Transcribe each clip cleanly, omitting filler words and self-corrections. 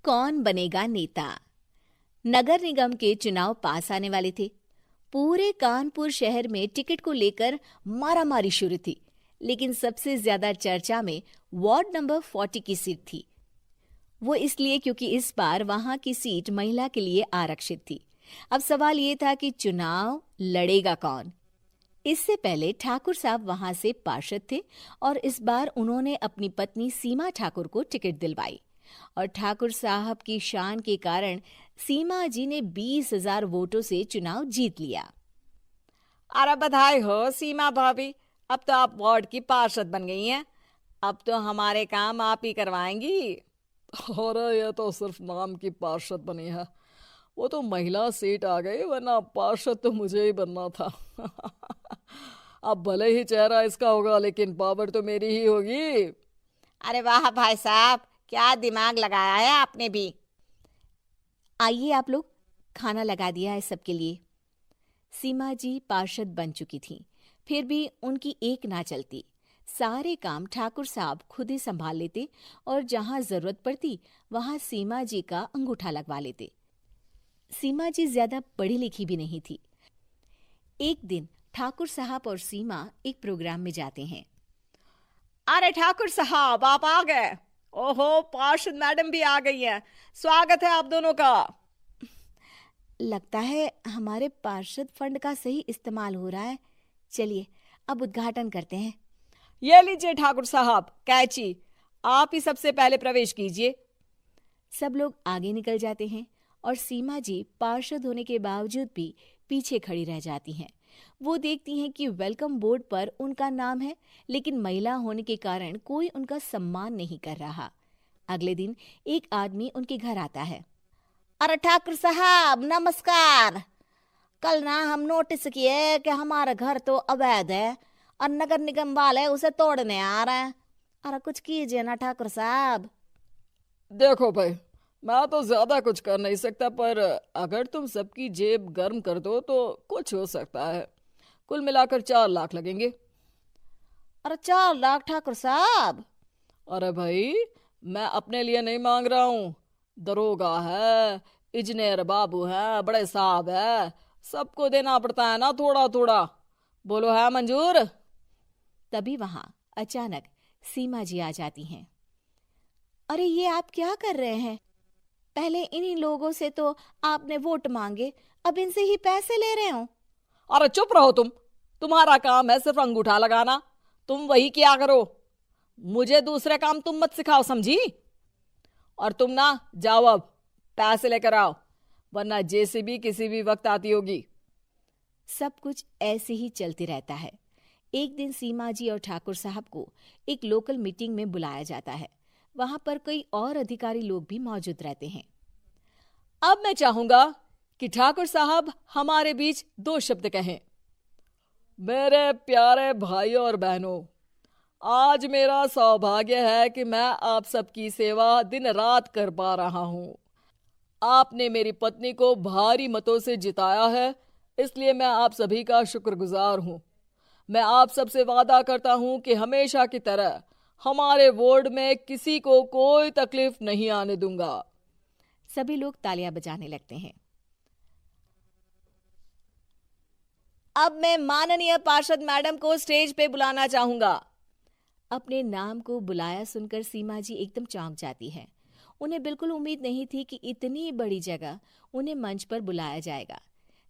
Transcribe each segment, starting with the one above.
कौन बनेगा नेता। नगर निगम के चुनाव पास आने वाले थे। पूरे कानपुर शहर में टिकट को लेकर मारामारी शुरू थी, लेकिन सबसे ज्यादा चर्चा में वार्ड नंबर 40 की सीट थी। वो इसलिए क्योंकि इस बार वहां की सीट महिला के लिए आरक्षित थी। अब सवाल ये था कि चुनाव लड़ेगा कौन। इससे पहले ठाकुर साहब वहां से पार्षद थे और इस बार उन्होंने अपनी पत्नी सीमा ठाकुर को टिकट दिलवाई और ठाकुर साहब की शान के कारण सीमा जी ने 20,000 वोटों से चुनाव जीत लिया। अरे बधाई हो सीमा भाभी, अब तो आप वार्ड की पार्षद बन गई हैं। अब तो हमारे काम आप ही करवाएंगी। अरे ये तो सिर्फ नाम की पार्षद बनी है, वो तो महिला सीट आ गई, वरना पार्षद तो मुझे ही बनना था। अब भले ही चेहरा इसका होगा, लेकिन पावर तो मेरी ही होगी। अरे वाह भाई साहब, क्या दिमाग लगाया है आपने भी। आइए आप लोग, खाना लगा दिया है सबके लिए। सीमा जी पार्षद बन चुकी थीं, फिर भी उनकी एक ना चलती। सारे काम ठाकुर साहब खुद ही संभाल लेते और जहां जरूरत पड़ती वहां सीमा जी का अंगूठा लगवा लेते। सीमा जी ज्यादा पढ़ी लिखी भी नहीं थी। एक दिन ठाकुर साहब और सीमा एक प्रोग्राम में जाते हैं। अरे ठाकुर साहब, आप आ गए। ओहो, पार्षद मैडम भी आ गई हैं। स्वागत है आप दोनों का। लगता है हमारे पार्षद फंड का सही इस्तेमाल हो रहा है। चलिए अब उद्घाटन करते हैं। ये लीजिए ठाकुर साहब कैची, आप ही सबसे पहले प्रवेश कीजिए। सब लोग आगे निकल जाते हैं और सीमा जी पार्षद होने के बावजूद भी पीछे खड़ी रह जाती हैं। वो देखती हैं कि वेलकम बोर्ड पर उनका नाम है, लेकिन महिला होने के कारण कोई उनका सम्मान नहीं कर रहा। अगले दिन एक आदमी उनके घर आता है। अरे ठाकुर साहब नमस्कार। कल ना हम नोटिस किए कि हमारा घर तो अवैध है और नगर निगम वाले उसे तोड़ने आ रहे हैं। अरे कुछ कीजिए ना ठाकुर साहब। देखो भाई, मैं तो ज्यादा कुछ कर नहीं सकता, पर अगर तुम सबकी जेब गर्म कर दो तो कुछ हो सकता है। कुल मिलाकर 4 लाख लगेंगे। अरे 4 लाख ठाकुर साहब? अरे भाई, मैं अपने लिए नहीं मांग रहा हूँ। दरोगा है, इंजीनियर बाबू है, बड़े साहब है, सबको देना पड़ता है ना थोड़ा थोड़ा। बोलो है मंजूर? तभी वहां अचानक सीमा जी आ जाती हैं। अरे ये आप क्या कर रहे हैं? पहले इन्हीं लोगों से तो आपने वोट मांगे, अब इनसे ही पैसे ले रहे हो। अरे चुप रहो तुम। तुम्हारा काम है सिर्फ अंगूठा लगाना, तुम वही किया करो। मुझे दूसरे काम तुम मत सिखाओ, समझी? और तुम ना जाओ, अब पैसे लेकर आओ, वरना जेसीबी किसी भी वक्त आती होगी। सब कुछ ऐसे ही चलते रहता है। एक दिन सीमा जी और ठाकुर साहब को एक लोकल मीटिंग में बुलाया जाता है। वहां पर कई और अधिकारी लोग भी मौजूद रहते हैं। अब मैं चाहूंगा कि ठाकुर साहब हमारे बीच 2 शब्द कहें। मेरे प्यारे भाइयों और बहनों, आज मेरा सौभाग्य है कि मैं आप सबकी सेवा दिन रात कर पा रहा हूँ। आपने मेरी पत्नी को भारी मतों से जिताया है, इसलिए मैं आप सभी का शुक्रगुजार हूँ। मैं आप सबसे वादा करता हूँ कि हमेशा की तरह हमारे वार्ड में किसी को कोई तकलीफ नहीं आने दूंगा। सभी लोग तालियां बजाने लगते हैं। अब मैं माननीय पार्षद मैडम को स्टेज पे बुलाना चाहूंगा। अपने नाम को बुलाया सुनकर सीमा जी एकदम चौंक जाती है। उन्हें बिल्कुल उम्मीद नहीं थी कि इतनी बड़ी जगह उन्हें मंच पर बुलाया जाएगा।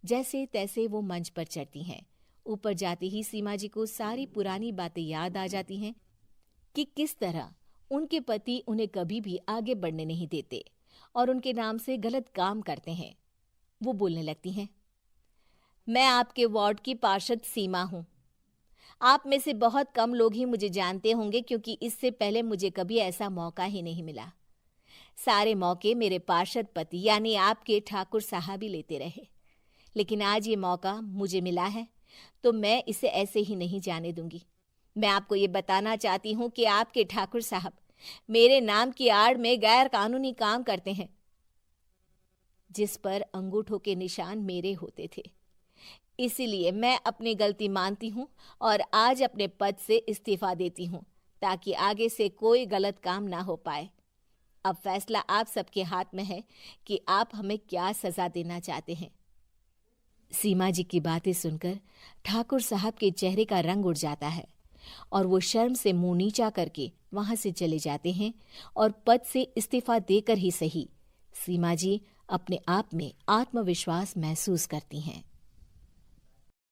जैसे तैसे वो मंच पर चढ़ती हैं। ऊपर जाते ही सीमा जी को सारी पुरानी बातें याद आ जाती हैं कि किस तरह उनके पति उन्हें कभी भी आगे बढ़ने नहीं देते और उनके नाम से गलत काम करते हैं। वो बोलने लगती हैं। मैं आपके वार्ड की पार्षद सीमा हूं। आप में से बहुत कम लोग ही मुझे जानते होंगे, क्योंकि इससे पहले मुझे कभी ऐसा मौका ही नहीं मिला। सारे मौके मेरे पार्षद पति यानी आपके ठाकुर साहब ही लेते रहे, लेकिन आज ये मौका मुझे मिला है तो मैं इसे ऐसे ही नहीं जाने दूंगी। मैं आपको ये बताना चाहती हूँ कि आपके ठाकुर साहब मेरे नाम की आड़ में गैर कानूनी काम करते हैं, जिस पर अंगूठों के निशान मेरे होते थे। इसीलिए मैं अपनी गलती मानती हूँ और आज अपने पद से इस्तीफा देती हूँ, ताकि आगे से कोई गलत काम ना हो पाए। अब फैसला आप सबके हाथ में है कि आप हमें क्या सजा देना चाहते हैं। सीमा जी की बातें सुनकर ठाकुर साहब के चेहरे का रंग उड़ जाता है और वो शर्म से मुंह नीचा करके वहां से चले जाते हैं और पद से इस्तीफा देकर ही सही सीमा जी अपने आप में आत्मविश्वास महसूस करती हैं।